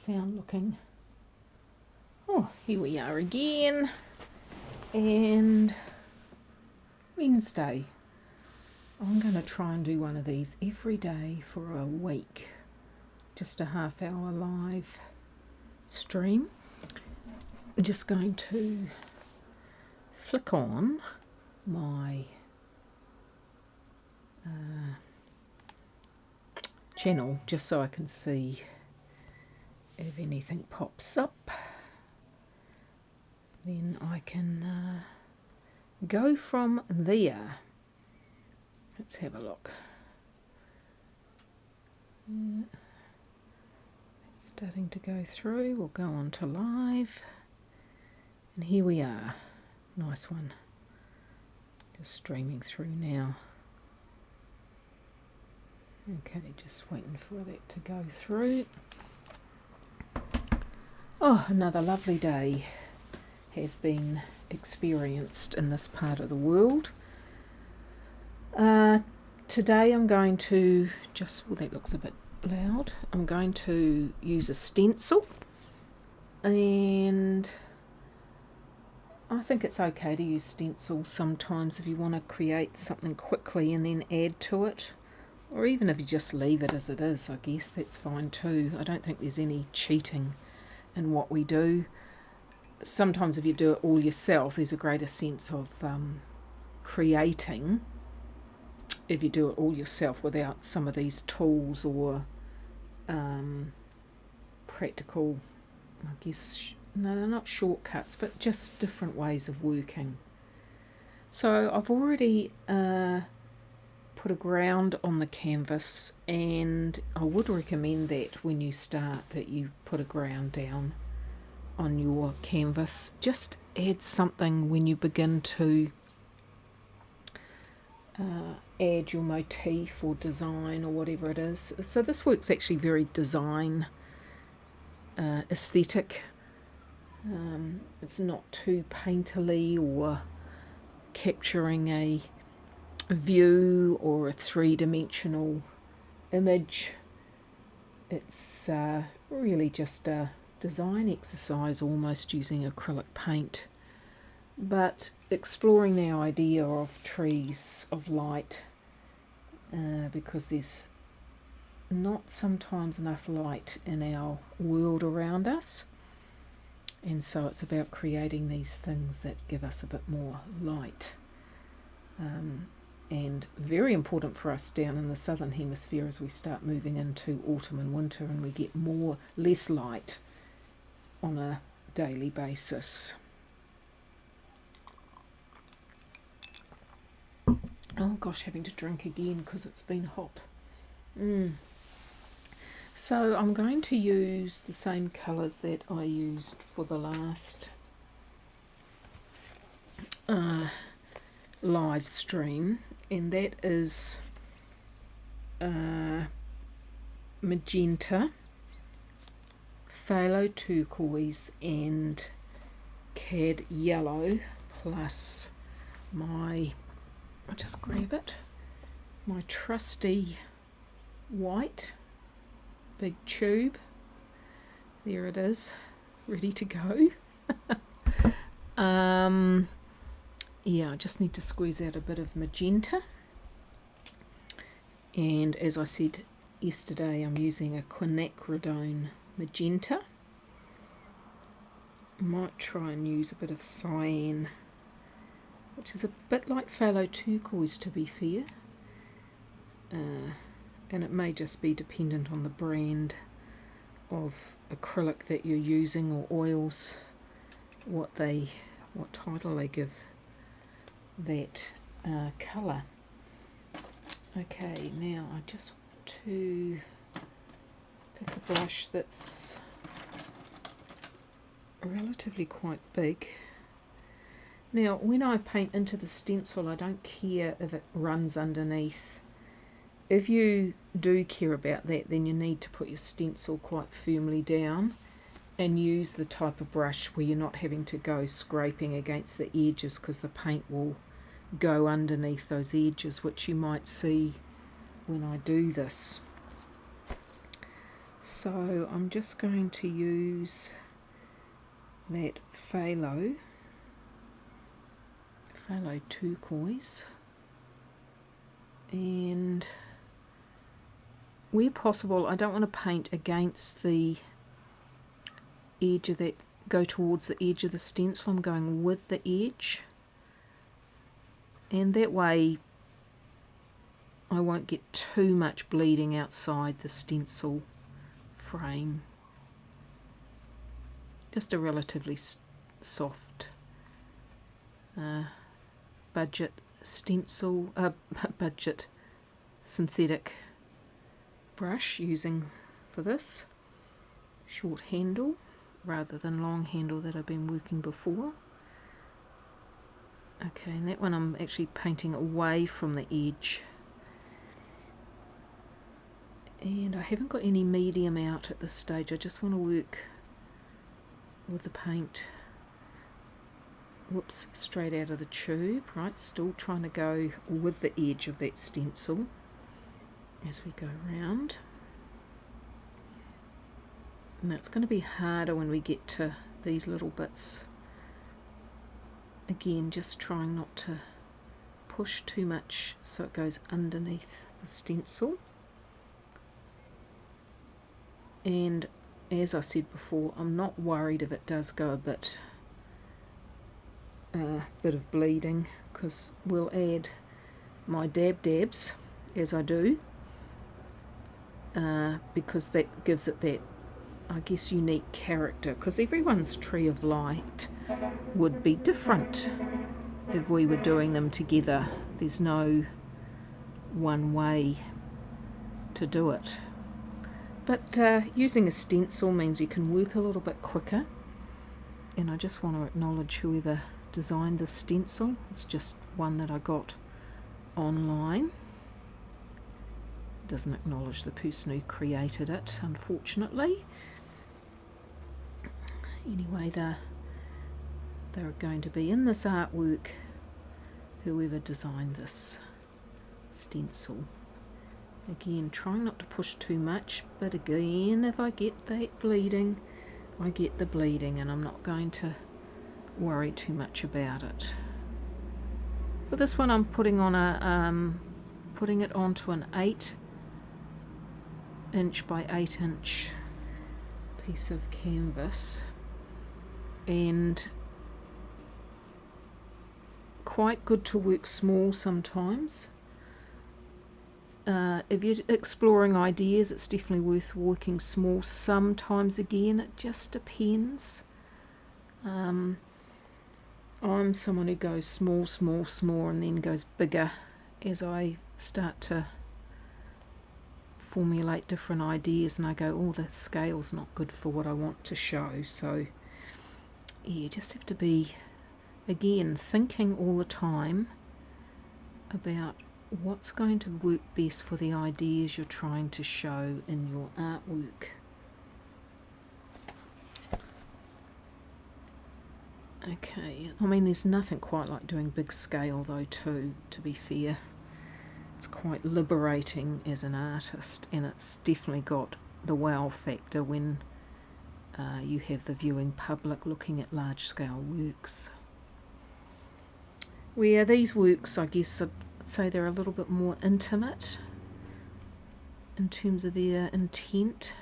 sound looking? Oh, here we are again. And Wednesday. I'm going to try and do one of these every day for a week. Just a half-hour live stream. I'm just going to flick on my channel just so I can see if anything pops up. Then I can go from there. Let's have a look. It's starting to go through. We'll go on to live. And here we are. Nice one. Just streaming through now. Okay, just waiting for that to go through. Oh, another lovely day has been experienced in this part of the world. Today I'm going to that looks a bit loud. I'm going to use a stencil, and I think it's okay to use stencil sometimes if you want to create something quickly and then add to it. Or even if you just leave it as it is, I guess that's fine too. I don't think there's any cheating in what we do. Sometimes if you do it all yourself, there's a greater sense of creating if you do it all yourself without some of these tools or practical, I guess, no, they're not shortcuts, but just different ways of working. So I've already put a ground on the canvas, and I would recommend that when you start that you put a ground down on your canvas. Just add something when you begin to add your motif or design or whatever it is. So this work's actually very design aesthetic. It's not too painterly or capturing a view or a three-dimensional image. It's really just a design exercise, almost using acrylic paint, but exploring the idea of trees of light, because there's not sometimes enough light in our world around us, and so it's about creating these things that give us a bit more light. And very important for us down in the southern hemisphere as we start moving into autumn and winter, and we get less light on a daily basis. Oh gosh, having to drink again because it's been hot. So I'm going to use the same colours that I used for the last live stream, and that is magenta, phthalo turquoise and cad yellow, plus I'll just grab it, my trusty white big tube. There it is, ready to go. Yeah, I just need to squeeze out a bit of magenta, and as I said yesterday, I'm using a quinacridone magenta. I might try and use a bit of cyan, which is a bit like phthalo turquoise, to be fair, and it may just be dependent on the brand of acrylic that you're using, or oils, what title they give that colour. Okay, now I just want to pick a brush that's relatively quite big. Now when I paint into the stencil, I don't care if it runs underneath. If you do care about that, then you need to put your stencil quite firmly down and use the type of brush where you're not having to go scraping against the edges, because the paint will go underneath those edges, which you might see when I do this. So I'm just going to use that phthalo turquoise, and where possible I don't want to paint against the edge of that, go towards the edge of the stencil. I'm going with the edge, and that way I won't get too much bleeding outside the stencil frame. Just a relatively soft budget stencil, budget synthetic brush using for this. Short handle rather than long handle that I've been working before. Okay, and that one I'm actually painting away from the edge. And I haven't got any medium out at this stage. I just want to work with the paint, straight out of the tube, right? Still trying to go with the edge of that stencil as we go around. And that's going to be harder when we get to these little bits. Again, just trying not to push too much so it goes underneath the stencil. And as I said before, I'm not worried if it does go a bit of bleeding, because we'll add my dabs as I do, because that gives it that, I guess, unique character, because everyone's tree of light would be different if we were doing them together. There's no one way to do it. But using a stencil means you can work a little bit quicker, and I just want to acknowledge whoever designed this stencil. It's just one that I got online. It doesn't acknowledge the person who created it, unfortunately. Anyway, they're going to be in this artwork, whoever designed this stencil. Again, trying not to push too much, but again, if I get that bleeding, I get the bleeding, and I'm not going to worry too much about it. For this one, I'm putting on putting it onto an 8" by 8" piece of canvas, and quite good to work small sometimes. If you're exploring ideas, it's definitely worth working small. Sometimes, again, it just depends. I'm someone who goes small, and then goes bigger as I start to formulate different ideas, and I go, oh, the scale's not good for what I want to show. So, yeah, you just have to be, again, thinking all the time about what's going to work best for the ideas you're trying to show in your artwork. Okay, I mean, there's nothing quite like doing big scale though too, to be fair. It's quite liberating as an artist, and it's definitely got the wow factor when you have the viewing public looking at large scale works. Where these works, I guess I'd say they're a little bit more intimate in terms of their intent.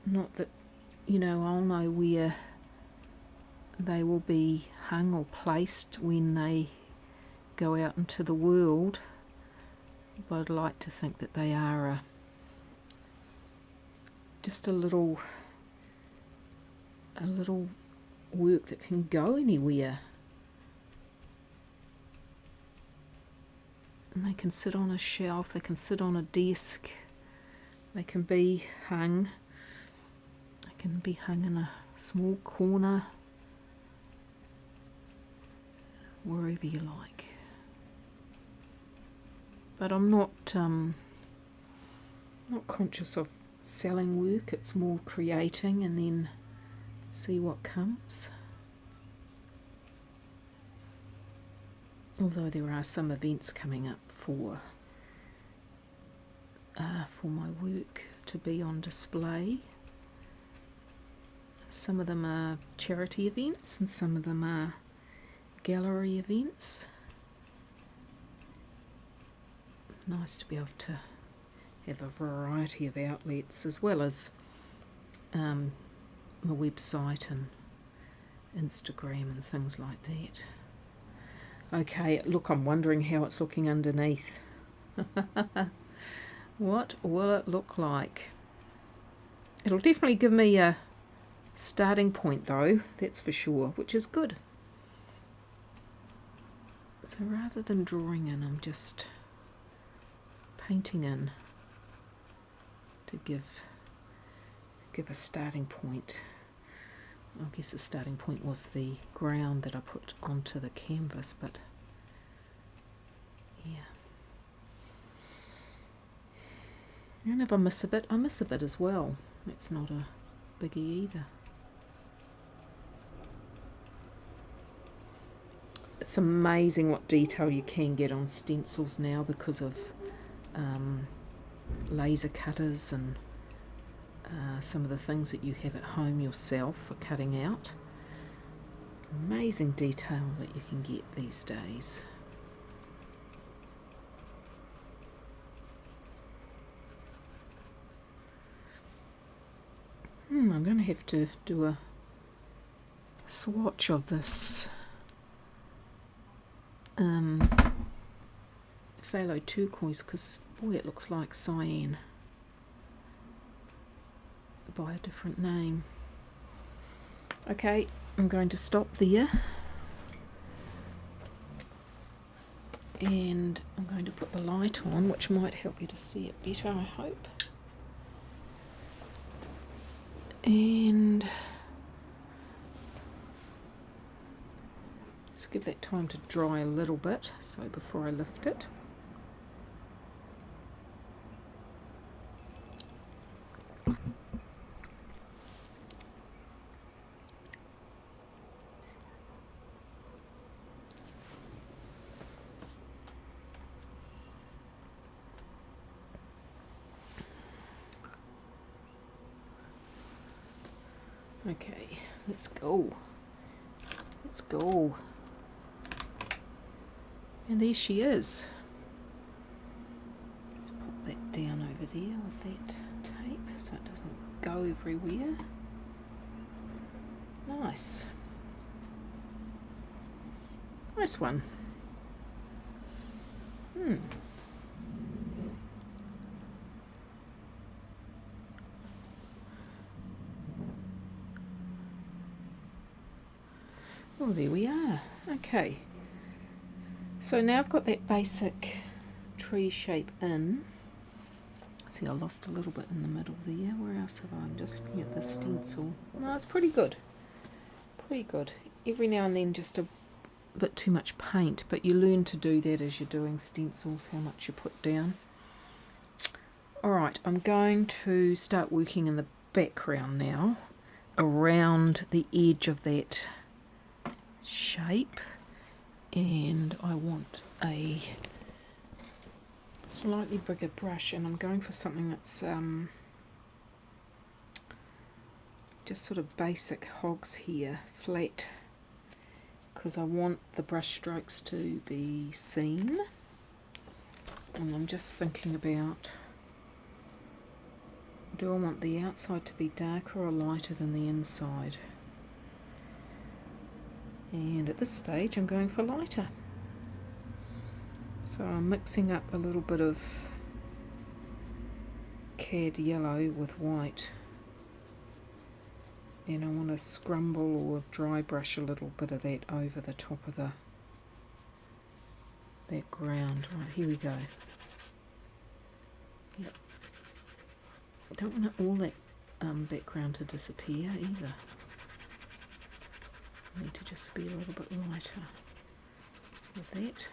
Not that, you know, I'll know where they will be hung or placed when they go out into the world, but I'd like to think that they are just a little work that can go anywhere. And they can sit on a shelf, they can sit on a desk, they can be hung. They can be hung in a small corner, wherever you like. But I'm not conscious of selling work. It's more creating and then see what comes. Although there are some events coming up for for my work to be on display. Some of them are charity events and some of them are gallery events. Nice to be able to have a variety of outlets as well as my website and Instagram and things like that. Okay, look, I'm wondering how it's looking underneath. What will it look like? It'll definitely give me a starting point though, that's for sure, which is good. So rather than drawing in, I'm just painting in to give a starting point. I guess the starting point was the ground that I put onto the canvas, but yeah. And if I miss a bit, I miss a bit as well. That's not a biggie either. It's amazing what detail you can get on stencils now because of laser cutters and some of the things that you have at home yourself for cutting out. Amazing detail that you can get these days. I'm going to have to do a swatch of this phthalo turquoise because boy it looks like cyan by a different name. Okay, I'm going to stop there and I'm going to put the light on, which might help you to see it better, I hope. And just give that time to dry a little bit, so before I lift it. Okay, let's go. Let's go. And there she is. Let's pop that down over there with that tape so it doesn't go everywhere. Nice. Nice one. Oh, there we are. Okay. So now I've got that basic tree shape in. See, I lost a little bit in the middle there. Where else have I? I'm just looking at the stencil. No, it's pretty good. Pretty good. Every now and then just a bit too much paint, but you learn to do that as you're doing stencils, how much you put down. Alright, I'm going to start working in the background now, around the edge of that shape, and I want a slightly bigger brush, and I'm going for something that's just sort of basic hogs here, flat, because I want the brush strokes to be seen. And I'm just thinking about, do I want the outside to be darker or lighter than the inside? And at this stage I'm going for lighter. So I'm mixing up a little bit of cad yellow with white. And I want to scrumble or dry brush a little bit of that over the top of that ground. Right, here we go. Yep. I don't want all that background to disappear either. I need to just be a little bit lighter with that.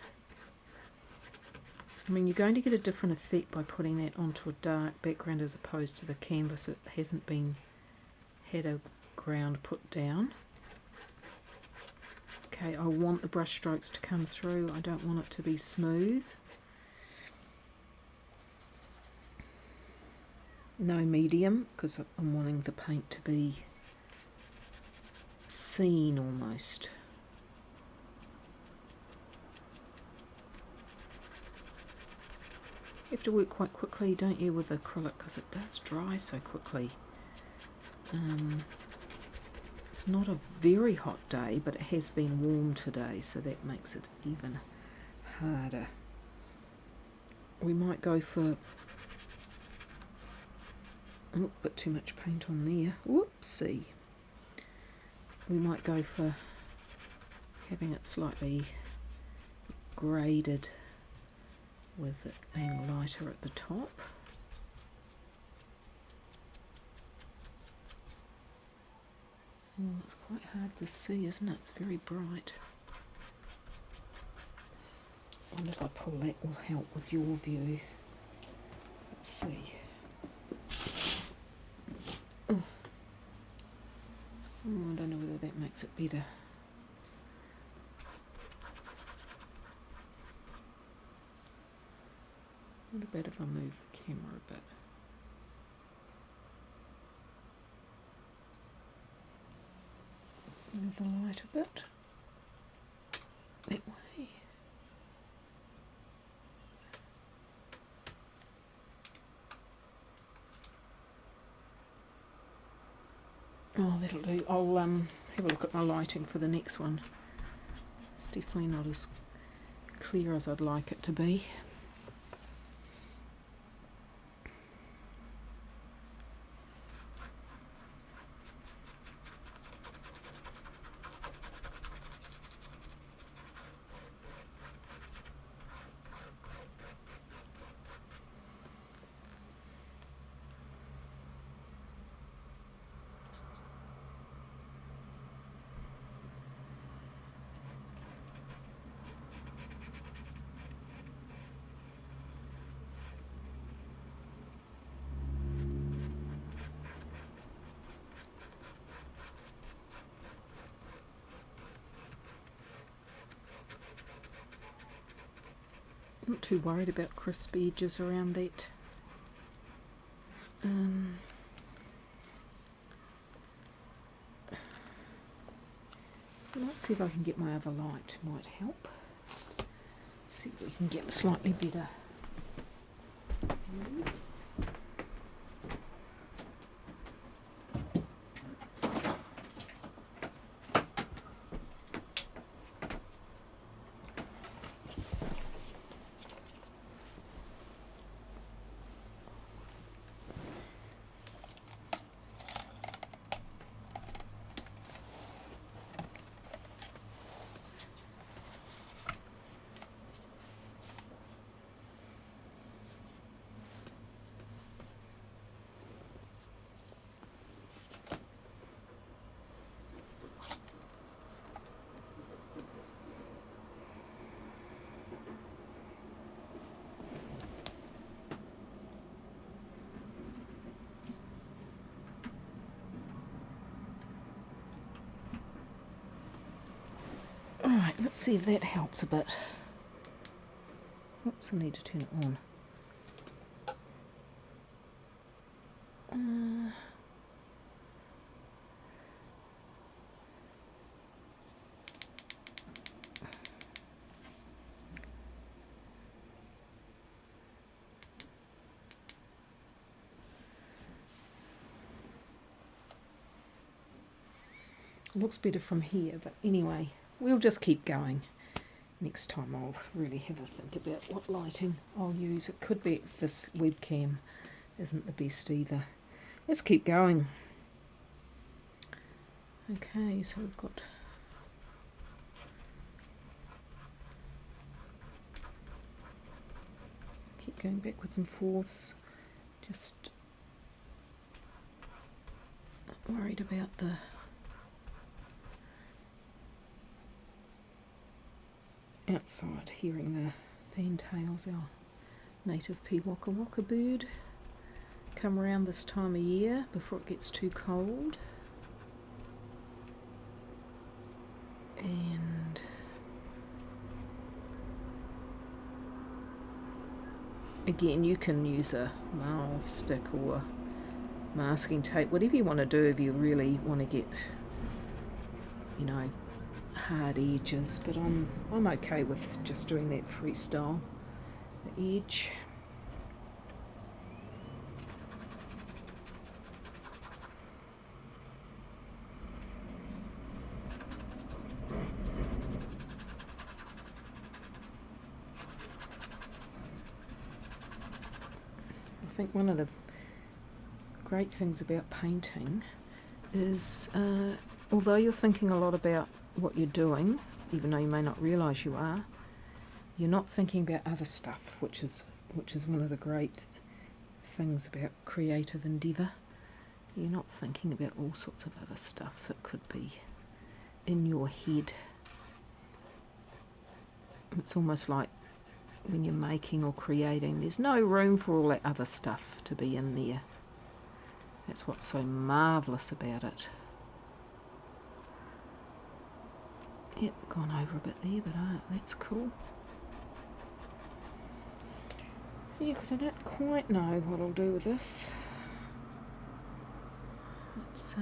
I mean, you're going to get a different effect by putting that onto a dark background as opposed to the canvas that hasn't been had a ground put down. Okay, I want the brush strokes to come through. I don't want it to be smooth. no medium, because I'm wanting the paint to be seen almost. You have to work quite quickly, don't you, with acrylic, because it does dry so quickly. It's not a very hot day, but it has been warm today, so that makes it even harder. We might go for... oh, bit too much paint on there. Whoopsie. We might go for having it slightly graded with it being lighter at the top. Oh, it's quite hard to see, isn't it? It's very bright. I wonder if I pull that will help with your view. Let's see. Oh, I don't know whether that makes it better. What about if I move the camera a bit? Move the light a bit. That way. Oh, that'll do. I'll have a look at my lighting for the next one. It's definitely not as clear as I'd like it to be. I'm not too worried about crisp edges around that. Let's see if I can get my other light, might help. See if we can get a slightly better view. Alright, let's see if that helps a bit. Oops, I need to turn it on. Looks better from here, but anyway, we'll just keep going. Next time I'll really have a think about what lighting I'll use. It could be this webcam isn't the best either. Let's keep going. Okay, so we've got keep going backwards and forths. Just not worried about the outside, hearing the fantails, our native Waka Waka bird, come around this time of year before it gets too cold. And again, you can use a marl stick or masking tape, whatever you want to do if you really want to get, you know, hard edges, but I'm okay with just doing that freestyle, the edge. I think one of the great things about painting is although you're thinking a lot about what you're doing, even though you may not realise you are, you're not thinking about other stuff, which is one of the great things about creative endeavour. You're not thinking about all sorts of other stuff that could be in your head. It's almost like when you're making or creating, there's no room for all that other stuff to be in there. That's what's so marvellous about it. Yep, gone over a bit there, but that's cool. Yeah, because I don't quite know what I'll do with this. It's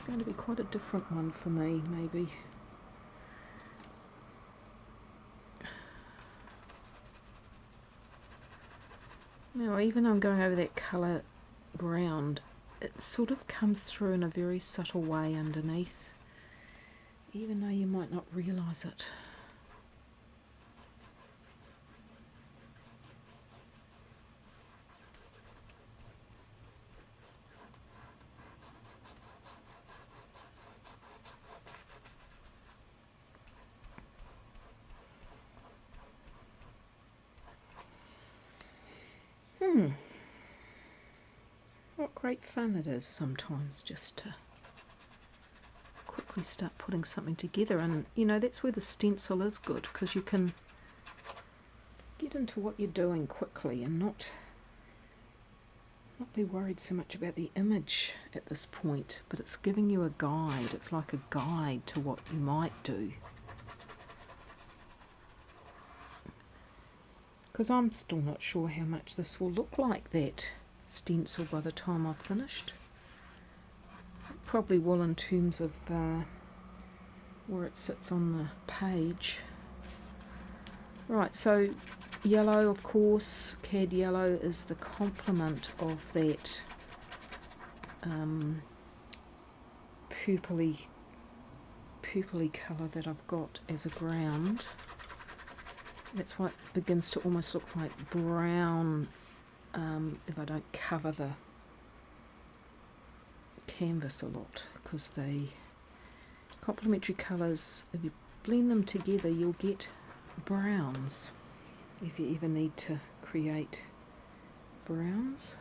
going to be quite a different one for me, maybe. Now, even though I'm going over that colour ground, it sort of comes through in a very subtle way underneath, even though you might not realise it. What great fun it is sometimes just to quickly start putting something together. And you know, that's where the stencil is good, because you can get into what you're doing quickly and not be worried so much about the image at this point, but it's giving you a guide. It's like a guide to what you might do. Because I'm still not sure how much this will look like, that stencil, by the time I've finished. It probably will in terms of where it sits on the page. Right, so yellow, of course, cad yellow is the complement of that purpley colour that I've got as a ground. That's why it begins to almost look like brown if I don't cover the canvas a lot, because the complementary colours, if you blend them together, you'll get browns if you ever need to create browns.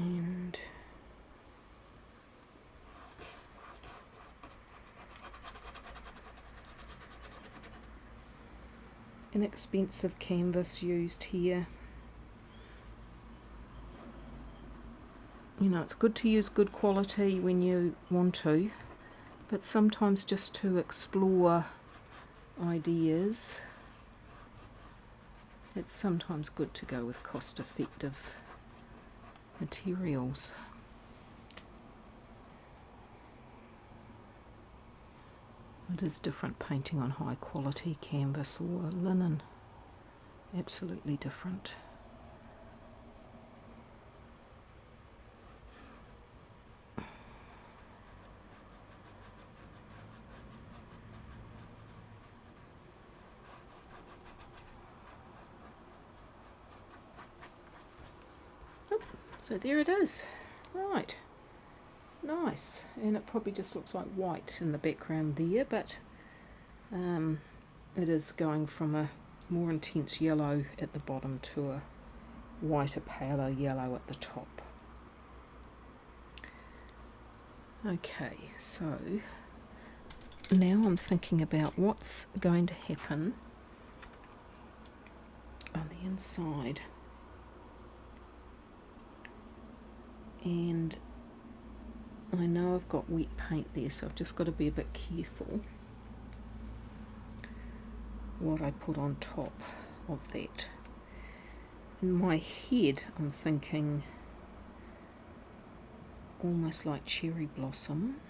And inexpensive canvas used here. You know, it's good to use good quality when you want to, but sometimes just to explore ideas, it's sometimes good to go with cost-effective materials. It is different painting on high quality canvas or linen, absolutely different. So there it is. Right, nice. And it probably just looks like white in the background there, but it is going from a more intense yellow at the bottom to a whiter, paler yellow at the top. Okay, so now I'm thinking about what's going to happen on the inside. And I know I've got wet paint there, so I've just got to be a bit careful what I put on top of that. In my head I'm thinking almost like cherry blossom.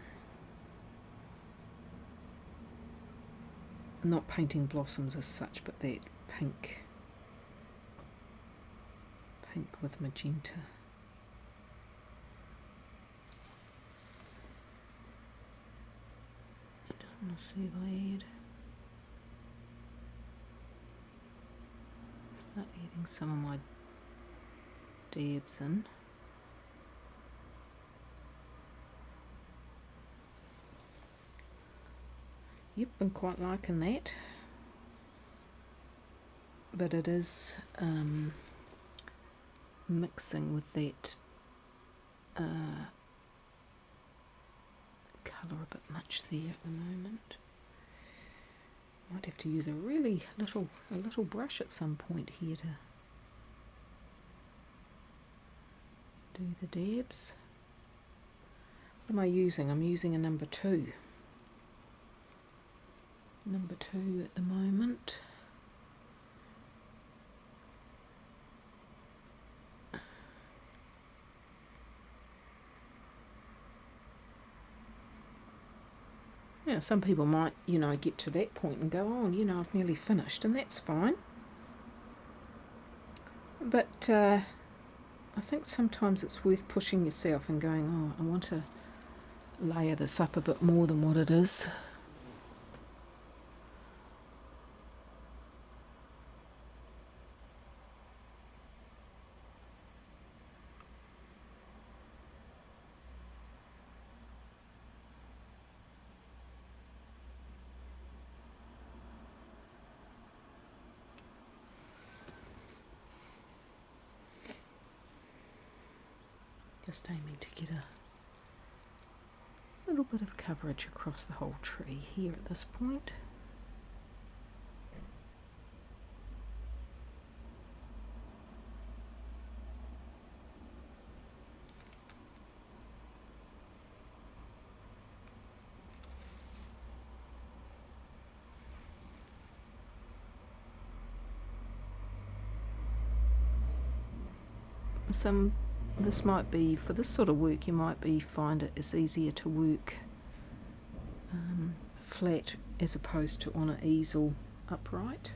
Not painting blossoms as such, but that pink with magenta. I just want to see if I start adding some of my dabs in. Yep, I'm quite liking that, but it is mixing with that colour a bit much there at the moment. Might have to use a really little brush at some point here to do the dabs. What am I using? I'm using a number 2. Number 2 at the moment. Yeah, some people might, get to that point and go, oh, I've nearly finished, and that's fine. But I think sometimes it's worth pushing yourself and going, oh, I want to layer this up a bit more than what it is. Just aiming to get a little bit of coverage across the whole tree here at this point. This might be, for this sort of work, you might find it is easier to work flat as opposed to on an easel upright,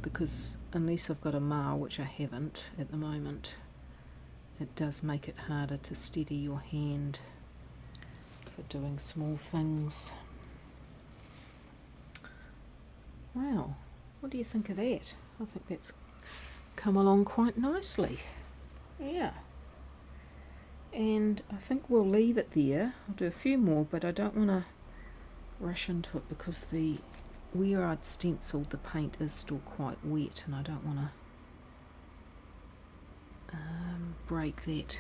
because unless I've got a marl, which I haven't at the moment, it does make it harder to steady your hand for doing small things. Wow, what do you think of that? I think that's come along quite nicely. Yeah, and I think we'll leave it there. I'll do a few more, but I don't want to rush into it because where I'd stenciled, the paint is still quite wet, and I don't want to break that,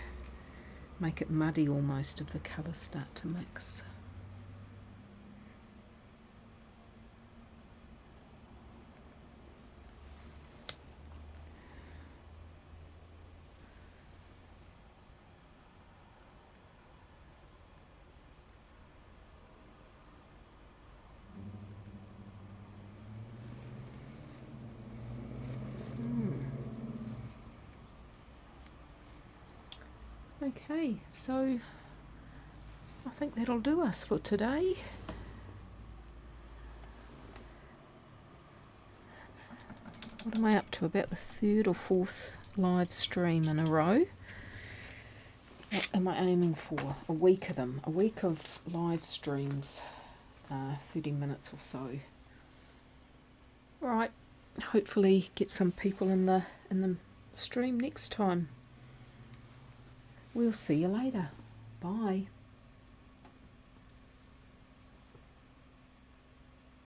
make it muddy almost if the colours start to mix. Okay, so I think that'll do us for today. What am I up to? About the 3rd or 4th live stream in a row. What am I aiming for? A week of them. A week of live streams, 30 minutes or so. Alright, hopefully get some people in the stream next time. We'll see you later. Bye.